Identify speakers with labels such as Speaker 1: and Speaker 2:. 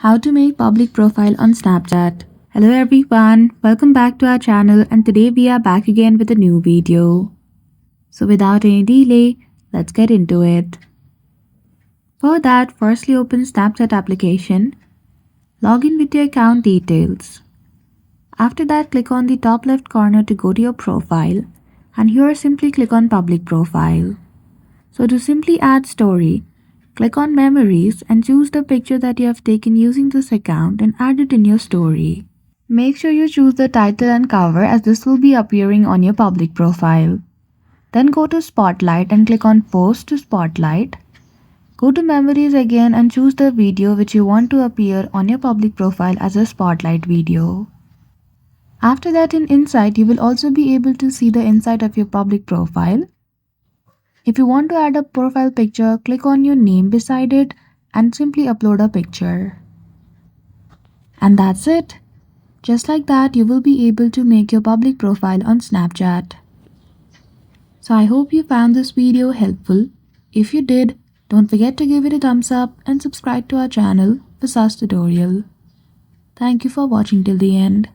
Speaker 1: How to make public profile on Snapchat. Hello everyone, welcome back to our channel and today we are back again with a new video. So without any delay, let's get into it. For that, firstly open Snapchat application. Log in with your account details. After that, click on the top left corner to go to your profile and here simply click on public profile. So to simply add story, click on memories and choose the picture that you have taken using this account and add it in your story. Make sure you choose the title and cover as this will be appearing on your public profile. Then go to Spotlight and click on Post to Spotlight. Go to Memories again and choose the video which you want to appear on your public profile as a Spotlight video. After that, in Insight, you will also be able to see the inside of your public profile. If you want to add a profile picture, click on your name beside it and simply upload a picture. And that's it. Just like that, you will be able to make your public profile on Snapchat. So I hope you found this video helpful. If you did, don't forget to give it a thumbs up and subscribe to our channel for such tutorial. Thank you for watching till the end.